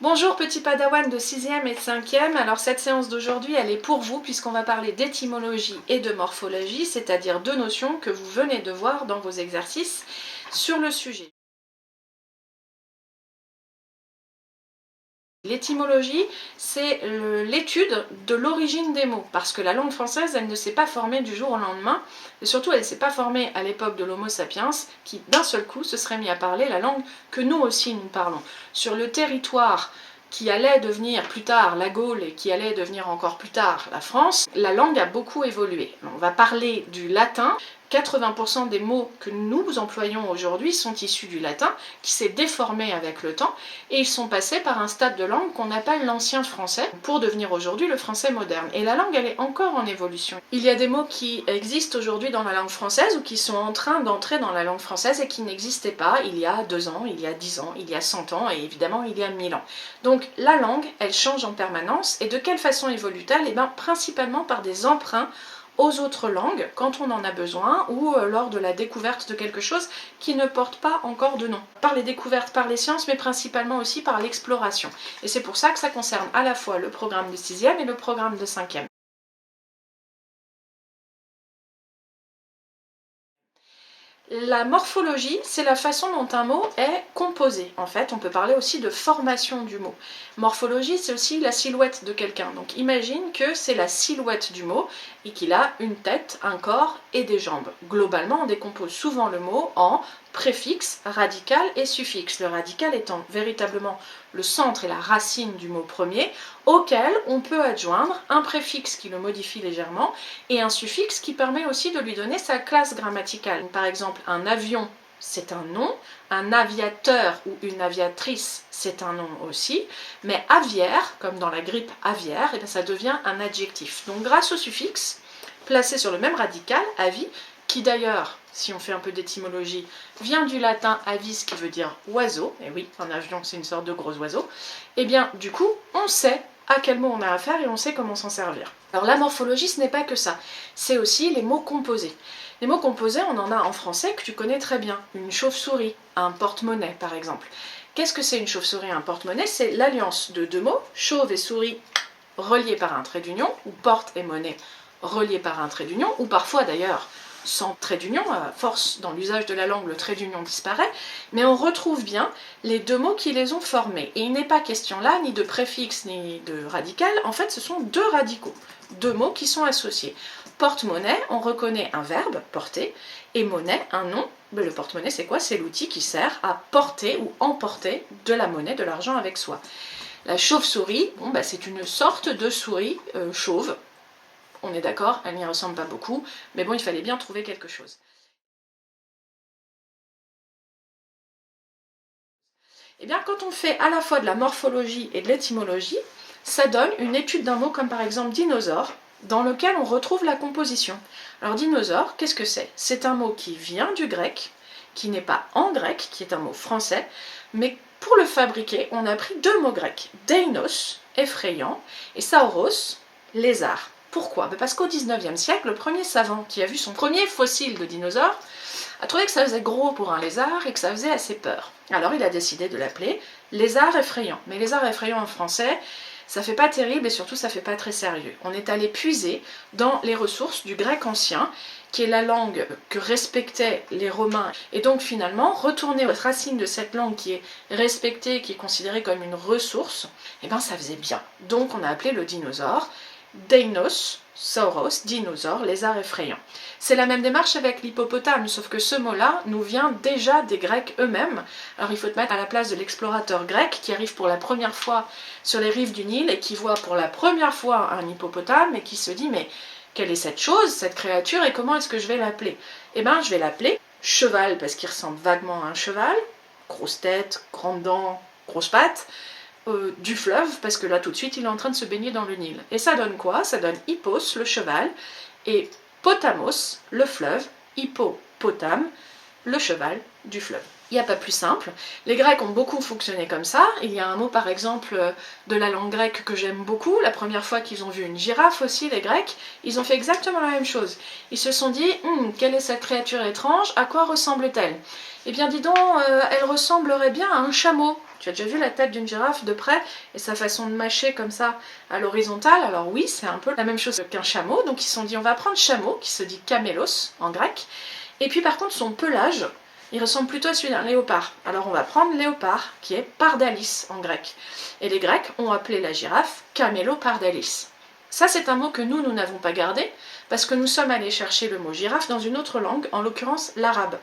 Bonjour petits padawans de 6e et de 5e, alors cette séance d'aujourd'hui elle est pour vous puisqu'on va parler d'étymologie et de morphologie, c'est-à-dire deux notions que vous venez de voir dans vos exercices sur le sujet. L'étymologie, c'est l'étude de l'origine des mots, parce que la langue française, elle ne s'est pas formée du jour au lendemain, et surtout elle ne s'est pas formée à l'époque de l'Homo sapiens, qui d'un seul coup se serait mis à parler la langue que nous aussi nous parlons. Sur le territoire qui allait devenir plus tard la Gaule et qui allait devenir encore plus tard la France, la langue a beaucoup évolué. On va parler du latin. 80% des mots que nous employons aujourd'hui sont issus du latin, qui s'est déformé avec le temps, et ils sont passés par un stade de langue qu'on appelle l'ancien français, pour devenir aujourd'hui le français moderne. Et la langue, elle est encore en évolution. Il y a des mots qui existent aujourd'hui dans la langue française, ou qui sont en train d'entrer dans la langue française, et qui n'existaient pas il y a 2 ans, il y a 10 ans, il y a 100 ans, et évidemment il y a 1000 ans. Donc la langue, elle change en permanence, et de quelle façon évolue-t-elle? Eh bien, principalement par des emprunts aux autres langues quand on en a besoin ou lors de la découverte de quelque chose qui ne porte pas encore de nom. Par les découvertes, par les sciences, mais principalement aussi par l'exploration. Et c'est pour ça que ça concerne à la fois le programme de 6e et le programme de 5e. La morphologie, c'est la façon dont un mot est composé. En fait, on peut parler aussi de formation du mot. Morphologie, c'est aussi la silhouette de quelqu'un. Donc imagine que c'est la silhouette du mot et qu'il a une tête, un corps et des jambes. Globalement, on décompose souvent le mot en préfixe, radical et suffixe. Le radical étant véritablement le centre et la racine du mot premier, auquel on peut adjoindre un préfixe qui le modifie légèrement et un suffixe qui permet aussi de lui donner sa classe grammaticale. Par exemple, un avion, c'est un nom, un aviateur ou une aviatrice, c'est un nom aussi, mais aviaire, comme dans la grippe aviaire, et bien ça devient un adjectif. Donc grâce au suffixe, placé sur le même radical, avis, qui d'ailleurs, si on fait un peu d'étymologie, vient du latin avis qui veut dire oiseau, et oui, un avion c'est une sorte de gros oiseau, et bien du coup, on sait à quel mot on a affaire et on sait comment s'en servir. Alors la morphologie, ce n'est pas que ça, c'est aussi les mots composés. Les mots composés, on en a en français que tu connais très bien. Une chauve-souris, un porte-monnaie par exemple. Qu'est-ce que c'est une chauve-souris et un porte-monnaie? C'est l'alliance de deux mots, chauve et souris reliés par un trait d'union, ou porte et monnaie reliés par un trait d'union, ou parfois d'ailleurs sans trait d'union, à force dans l'usage de la langue, le trait d'union disparaît, mais on retrouve bien les deux mots qui les ont formés. Et il n'est pas question là ni de préfixe ni de radical, en fait ce sont deux radicaux, deux mots qui sont associés. Porte-monnaie, on reconnaît un verbe, porter, et monnaie, un nom. Le porte-monnaie c'est quoi? C'est l'outil qui sert à porter ou emporter de la monnaie, de l'argent avec soi. La chauve-souris, bon, c'est une sorte de souris chauve. On est d'accord, elle n'y ressemble pas beaucoup, mais bon, il fallait bien trouver quelque chose. Eh bien, quand on fait à la fois de la morphologie et de l'étymologie, ça donne une étude d'un mot comme par exemple dinosaure, dans lequel on retrouve la composition. Alors dinosaure, qu'est-ce que c'est? C'est un mot qui vient du grec, qui n'est pas en grec, qui est un mot français, mais pour le fabriquer, on a pris deux mots grecs, deinos, effrayant, et sauros, lézard. Pourquoi? Parce qu'au 19e siècle, le premier savant qui a vu son premier fossile de dinosaure a trouvé que ça faisait gros pour un lézard et que ça faisait assez peur. Alors il a décidé de l'appeler lézard effrayant. Mais lézard effrayant en français, ça fait pas terrible et surtout ça fait pas très sérieux. On est allé puiser dans les ressources du grec ancien, qui est la langue que respectaient les Romains. Et donc finalement, retourner aux racines de cette langue qui est respectée, qui est considérée comme une ressource, et ben ça faisait bien. Donc on a appelé le dinosaure Deinos, sauros, dinosaure, lézard effrayant. C'est la même démarche avec l'hippopotame, sauf que ce mot-là nous vient déjà des Grecs eux-mêmes. Alors il faut te mettre à la place de l'explorateur grec qui arrive pour la première fois sur les rives du Nil et qui voit pour la première fois un hippopotame et qui se dit mais quelle est cette chose, cette créature et comment est-ce que je vais l'appeler? Eh bien je vais l'appeler cheval parce qu'il ressemble vaguement à un cheval, grosse tête, grandes dents, grosses pattes, du fleuve, parce que là tout de suite il est en train de se baigner dans le Nil. Et ça donne quoi? Ça donne hippos, le cheval, et potamos, le fleuve, hippopotame, le cheval du fleuve. Il n'y a pas plus simple. Les Grecs ont beaucoup fonctionné comme ça. Il y a un mot par exemple de la langue grecque que j'aime beaucoup. La première fois qu'ils ont vu une girafe aussi, les Grecs, ils ont fait exactement la même chose. Ils se sont dit, quelle est cette créature étrange, à quoi ressemble-t-elle? Eh bien dis donc, elle ressemblerait bien à un chameau. Tu as déjà vu la tête d'une girafe de près et sa façon de mâcher comme ça à l'horizontale? Alors oui, c'est un peu la même chose qu'un chameau. Donc ils se sont dit, on va prendre chameau, qui se dit camélos en grec. Et puis par contre son pelage, il ressemble plutôt à celui d'un léopard. Alors on va prendre léopard, qui est pardalis en grec. Et les Grecs ont appelé la girafe camélopardalis. Ça c'est un mot que nous n'avons pas gardé, parce que nous sommes allés chercher le mot girafe dans une autre langue, en l'occurrence l'arabe.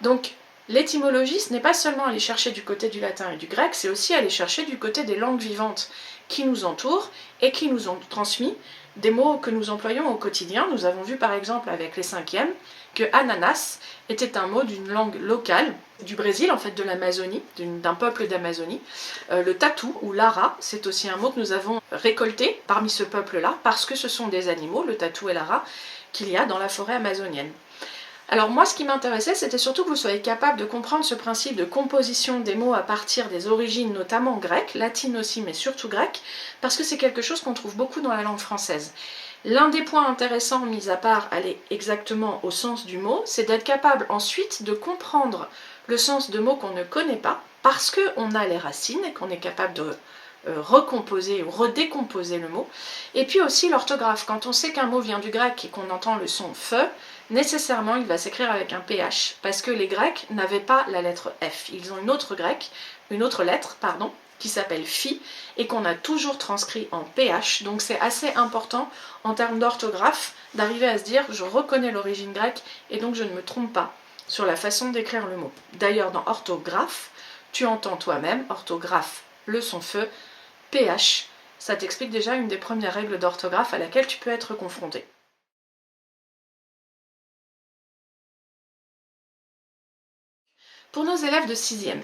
Donc l'étymologie, ce n'est pas seulement aller chercher du côté du latin et du grec, c'est aussi aller chercher du côté des langues vivantes qui nous entourent et qui nous ont transmis des mots que nous employons au quotidien. Nous avons vu par exemple avec les cinquièmes que ananas était un mot d'une langue locale du Brésil, en fait de l'Amazonie, d'un peuple d'Amazonie. Le tatou ou lara, c'est aussi un mot que nous avons récolté parmi ce peuple-là, parce que ce sont des animaux, le tatou et l'ara, qu'il y a dans la forêt amazonienne. Alors moi, ce qui m'intéressait, c'était surtout que vous soyez capable de comprendre ce principe de composition des mots à partir des origines, notamment grecques, latines aussi, mais surtout grecques, parce que c'est quelque chose qu'on trouve beaucoup dans la langue française. L'un des points intéressants, mis à part aller exactement au sens du mot, c'est d'être capable ensuite de comprendre le sens de mots qu'on ne connaît pas, parce qu'on a les racines et qu'on est capable de recomposer ou redécomposer le mot. Et puis aussi l'orthographe. Quand on sait qu'un mot vient du grec et qu'on entend le son fe, nécessairement il va s'écrire avec un ph, parce que les Grecs n'avaient pas la lettre F. Ils ont une autre lettre, qui s'appelle phi, et qu'on a toujours transcrit en ph. Donc c'est assez important en termes d'orthographe d'arriver à se dire je reconnais l'origine grecque et donc je ne me trompe pas sur la façon d'écrire le mot. D'ailleurs dans orthographe, tu entends toi-même, orthographe, le son feu, ph, ça t'explique déjà une des premières règles d'orthographe à laquelle tu peux être confronté. Pour nos élèves de 6e,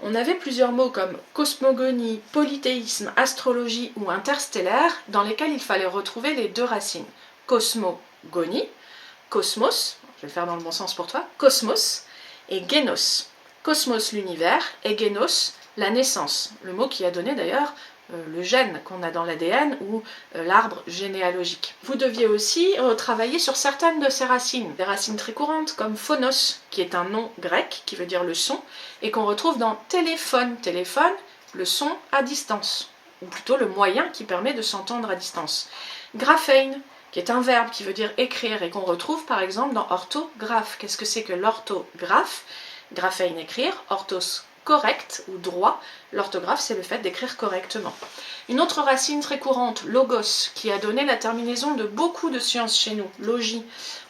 on avait plusieurs mots comme cosmogonie, polythéisme, astrologie ou interstellaire dans lesquels il fallait retrouver les deux racines. Cosmogonie, cosmos, je vais le faire dans le bon sens pour toi, cosmos, et génos. Cosmos l'univers et génos la naissance, le mot qui a donné d'ailleurs le gène qu'on a dans l'ADN ou l'arbre généalogique. Vous deviez aussi travailler sur certaines de ces racines, des racines très courantes comme phonos, qui est un nom grec qui veut dire le son, et qu'on retrouve dans téléphone. Téléphone, le son à distance, ou plutôt le moyen qui permet de s'entendre à distance. Graphein, qui est un verbe qui veut dire écrire et qu'on retrouve par exemple dans orthographe. Qu'est-ce que c'est que l'orthographe? Graphein, écrire, orthos, correct ou droit. L'orthographe, c'est le fait d'écrire correctement. Une autre racine très courante, logos, qui a donné la terminaison de beaucoup de sciences chez nous, logie,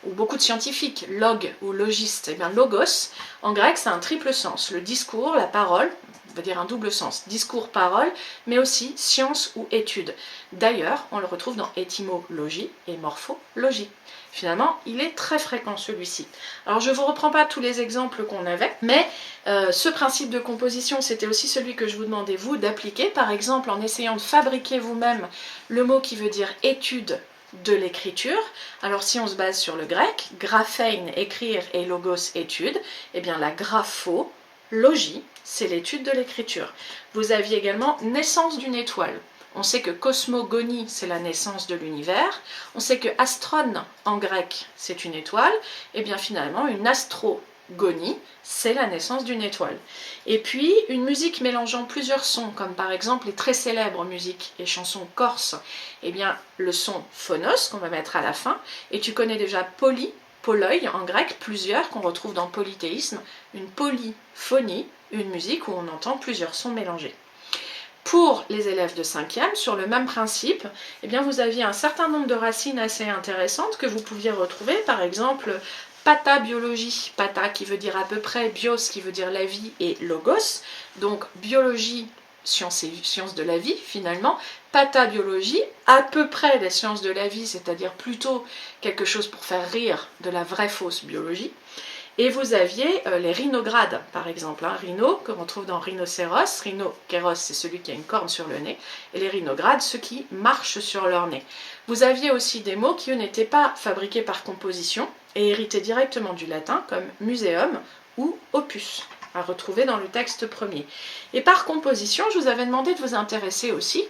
ou beaucoup de scientifiques, log ou logiste. Eh bien, logos, en grec, c'est un triple sens. Le discours, la parole, on va dire un double sens, discours, parole, mais aussi science ou étude. D'ailleurs, on le retrouve dans étymologie et morphologie. Finalement, il est très fréquent celui-ci. Alors je ne vous reprends pas tous les exemples qu'on avait, mais ce principe de composition, c'était aussi celui que je vous demandais, vous, d'appliquer, par exemple en essayant de fabriquer vous-même le mot qui veut dire étude de l'écriture. Alors si on se base sur le grec, graphein, écrire, et logos, étude, eh bien la graphologie, c'est l'étude de l'écriture. Vous aviez également naissance d'une étoile. On sait que cosmogonie, c'est la naissance de l'univers. On sait que astron, en grec, c'est une étoile. Et bien finalement, une astrogonie, c'est la naissance d'une étoile. Et puis, une musique mélangeant plusieurs sons, comme par exemple les très célèbres musiques et chansons corses. Eh bien, le son phonos, qu'on va mettre à la fin. Et tu connais déjà poloi, en grec, plusieurs, qu'on retrouve dans polythéisme. Une polyphonie, une musique où on entend plusieurs sons mélangés. Pour les élèves de 5e, sur le même principe, eh bien vous aviez un certain nombre de racines assez intéressantes que vous pouviez retrouver, par exemple patabiologie, pata qui veut dire à peu près, bios qui veut dire la vie et logos, donc biologie, science de la vie finalement, patabiologie, à peu près les sciences de la vie, c'est-à-dire plutôt quelque chose pour faire rire de la vraie fausse biologie. Et vous aviez les rhinogrades, par exemple, rhino, que l'on trouve dans rhinocéros. Rhinokéros, c'est celui qui a une corne sur le nez. Et les rhinogrades, ceux qui marchent sur leur nez. Vous aviez aussi des mots qui, eux, n'étaient pas fabriqués par composition et héritaient directement du latin, comme muséum ou opus. à retrouver dans le texte premier. Et par composition, je vous avais demandé de vous intéresser aussi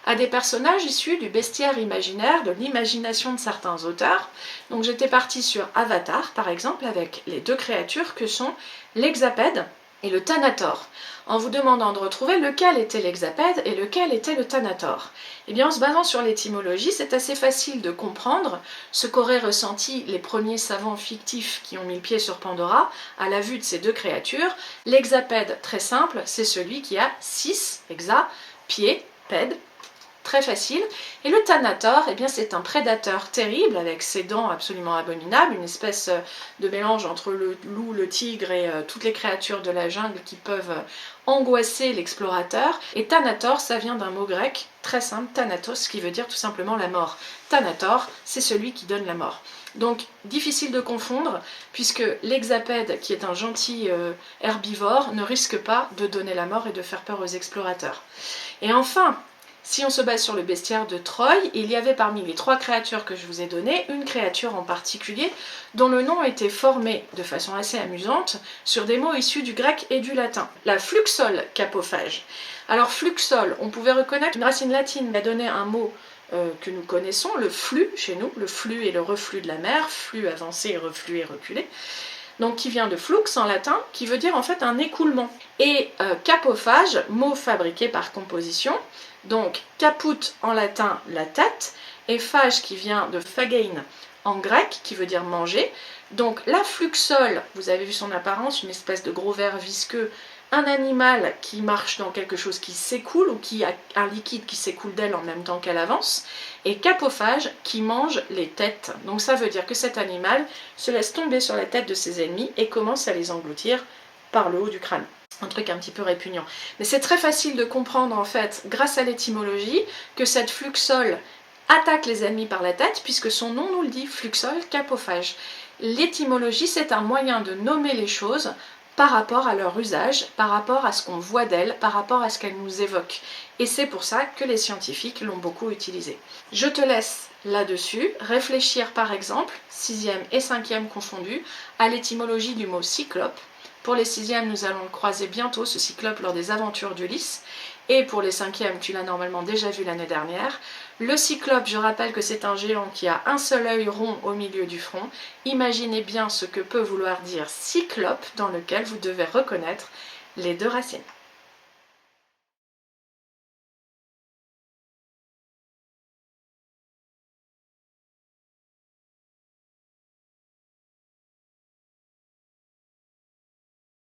à des personnages issus du bestiaire imaginaire, de l'imagination de certains auteurs. Donc j'étais partie sur Avatar, par exemple, avec les deux créatures que sont l'Hexapède et le Thanator, en vous demandant de retrouver lequel était l'Hexapède et lequel était le Thanator. Eh bien, en se basant sur l'étymologie, c'est assez facile de comprendre ce qu'auraient ressenti les premiers savants fictifs qui ont mis le pied sur Pandora à la vue de ces deux créatures. L'Hexapède, très simple, c'est celui qui a 6 hexa, pieds, pède, très facile. Et le Thanator, eh bien, c'est un prédateur terrible avec ses dents absolument abominables, une espèce de mélange entre le loup, le tigre et toutes les créatures de la jungle qui peuvent angoisser l'explorateur. Et Thanator, ça vient d'un mot grec très simple, Thanatos, qui veut dire tout simplement la mort. Thanator, c'est celui qui donne la mort. Donc difficile de confondre, puisque l'Hexapède, qui est un gentil herbivore, ne risque pas de donner la mort et de faire peur aux explorateurs. Et enfin, si on se base sur le bestiaire de Troie, il y avait parmi les 3 créatures que je vous ai données, une créature en particulier dont le nom était formé de façon assez amusante sur des mots issus du grec et du latin. La fluxole capophage. Alors fluxole, on pouvait reconnaître une racine latine qui a donné un mot que nous connaissons, le flux chez nous, le flux et le reflux de la mer, flux avancé, reflux et reculé. Donc qui vient de flux en latin, qui veut dire en fait un écoulement. Et capophage, mot fabriqué par composition, donc caput en latin, la tête, et phage qui vient de phagein en grec, qui veut dire manger. Donc la fluxole, vous avez vu son apparence, une espèce de gros ver visqueux, un animal qui marche dans quelque chose qui s'écoule ou qui a un liquide qui s'écoule d'elle en même temps qu'elle avance, et capophage qui mange les têtes. Donc ça veut dire que cet animal se laisse tomber sur la tête de ses ennemis et commence à les engloutir par le haut du crâne. Un truc un petit peu répugnant. Mais c'est très facile de comprendre en fait, grâce à l'étymologie, que cette fluxole attaque les ennemis par la tête, puisque son nom nous le dit, fluxole capophage. L'étymologie, c'est un moyen de nommer les choses par rapport à leur usage, par rapport à ce qu'on voit d'elles, par rapport à ce qu'elles nous évoquent. Et c'est pour ça que les scientifiques l'ont beaucoup utilisé. Je te laisse là-dessus réfléchir par exemple, 6e et 5e confondus, à l'étymologie du mot cyclope. Pour les 6e, nous allons le croiser bientôt, ce cyclope, lors des aventures d'Ulysse. Et pour les 5e, tu l'as normalement déjà vu l'année dernière. Le cyclope, je rappelle que c'est un géant qui a un seul œil rond au milieu du front. Imaginez bien ce que peut vouloir dire cyclope, dans lequel vous devez reconnaître les 2 racines.